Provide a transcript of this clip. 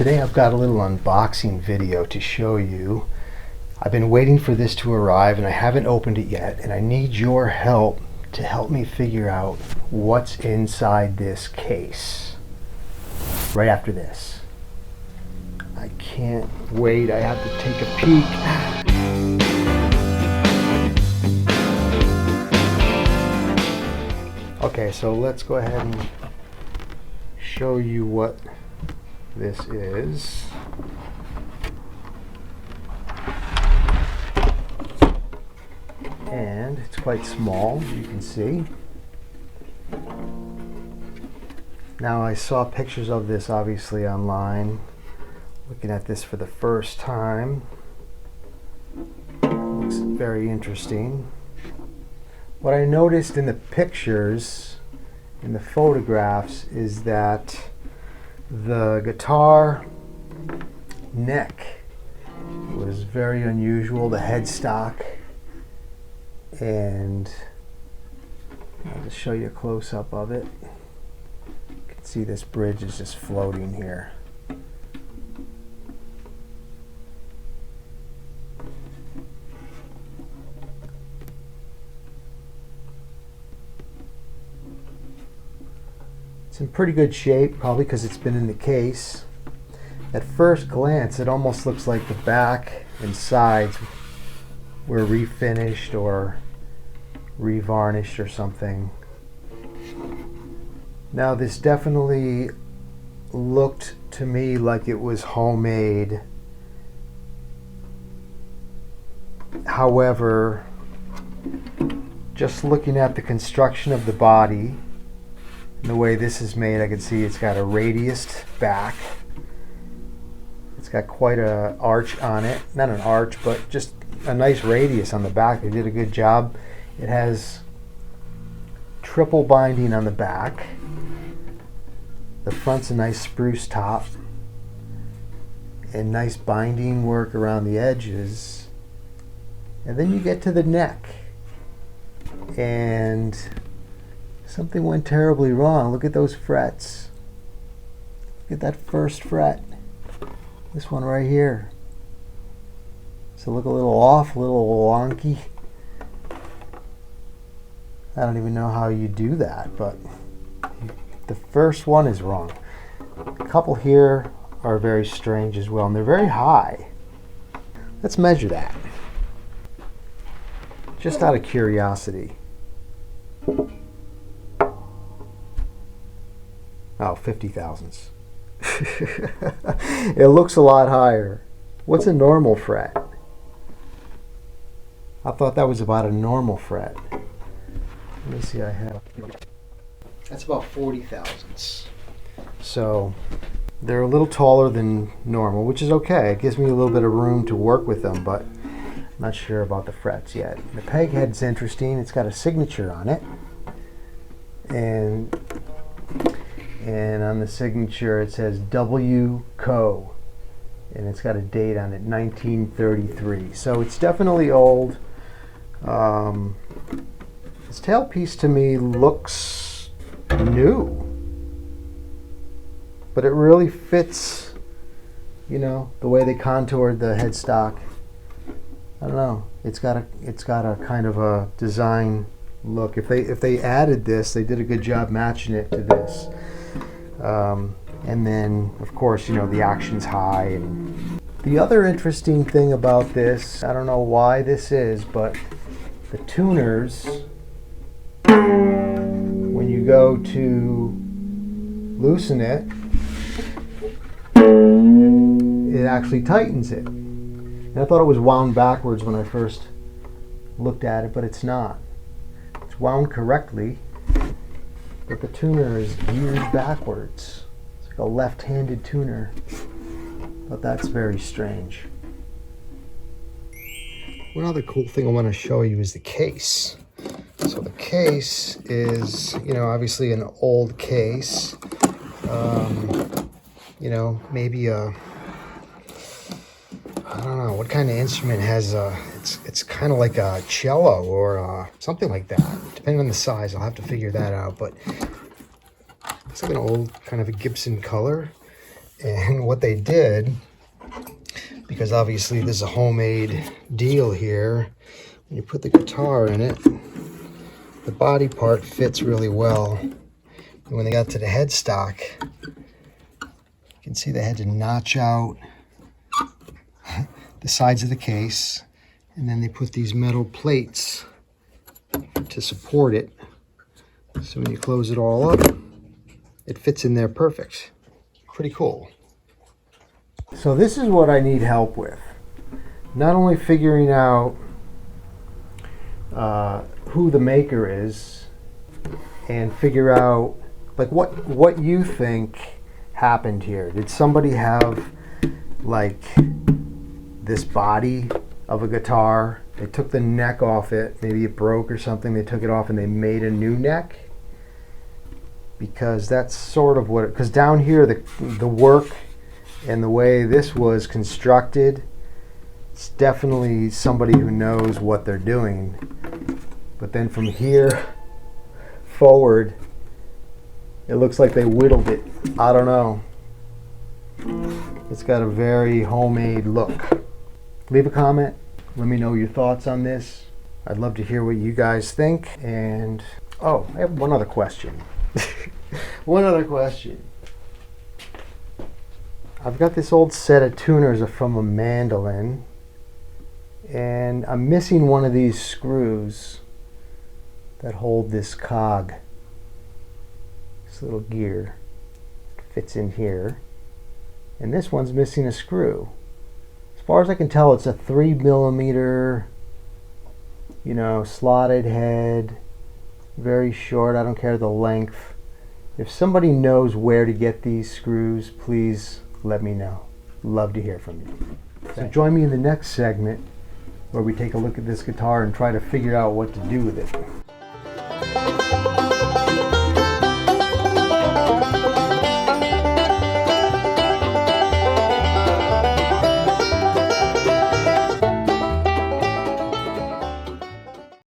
Today I've got a little unboxing video to show you. I've been waiting for this to arrive and I haven't opened it yet, and I need your help to help me figure out what's inside this case right after this. I can't wait. I have to take a peek. Okay, so let's go ahead and show you what this is. And it's quite small, you can see. Now, I saw pictures of this obviously online. Looking at this for the first time. Looks very interesting. What I noticed in the pictures, in the photographs, is that the guitar neck was very unusual, the headstock, and I'll just show you a close-up of it. You can see this bridge is just floating here. It's in pretty good shape, probably because it's been in the case. At first glance, it almost looks like the back and sides were refinished or revarnished or something. Now, this definitely looked to me like it was homemade. However, just looking at the construction of the body, the way this is made, I can see it's got a radiused back. It's got quite a arch on it. Not an arch, but just a nice radius on the back. They did a good job. It has triple binding on the back. The front's a nice spruce top. And nice binding work around the edges. And then you get to the neck. And something went terribly wrong. Look at those frets. Look at that first fret. This one right here. Does it look a little off, a little wonky? I don't even know how you do that, but the first one is wrong. A couple here are very strange as well, and they're very high. Let's measure that. Just out of curiosity. Oh, 50 thousandths. It looks a lot higher. What's a normal fret? I thought that was about a normal fret. Let me see, I have. That's about 40 thousandths. So they're a little taller than normal, which is okay. It gives me a little bit of room to work with them, but I'm not sure about the frets yet. The peg head's interesting. It's got a signature on it. And on the signature it says W. Co. And it's got a date on it, 1933. So it's definitely old. This tailpiece to me looks new. But it really fits, you know, the way they contoured the headstock. I don't know. It's got a kind of a design look. If they added this, they did a good job matching it to this. And then, of course, you know, the action's high. And the other interesting thing about this, I don't know why this is, but the tuners, when you go to loosen it, it actually tightens it. And I thought it was wound backwards when I first looked at it, but it's not. It's wound correctly, but the tuner is geared backwards. It's like a left-handed tuner, but that's very strange. One other cool thing I want to show you is the case. So the case is, you know, obviously an old case. You know, maybe a, I don't know, what kind of instrument has a, it's kind of like a cello or something like that. Depending on the size, I'll have to figure that out, but it's like an old kind of a Gibson color. And what they did, because obviously this is a homemade deal here, when you put the guitar in it, the body part fits really well. And when they got to the headstock, you can see they had to notch out the sides of the case, and then they put these metal plates to support it. So when you close it all up, it fits in there perfect. Pretty cool. So this is what I need help with. Not only figuring out who the maker is, and figure out like what you think happened here. Did somebody have like this body of a guitar? They took the neck off it, maybe it broke or something, they took it off and they made a new neck? Because that's sort of what, because down here the work and the way this was constructed, it's definitely somebody who knows what they're doing. But then from here forward, it looks like they whittled it. I don't know. It's got a very homemade look. Leave a comment. Let me know your thoughts on this. I'd love to hear what you guys think. And, oh, I have one other question. One other question. I've got this old set of tuners from a Mandolin, and I'm missing one of these screws that hold this cog. This little gear fits in here, and this one's missing a screw. As far as I can tell, it's a 3mm, slotted head, very short. I don't care the length. If somebody knows where to get these screws, please let me know. Love to hear from you. So join me in the next segment where we take a look at this guitar and try to figure out what to do with it.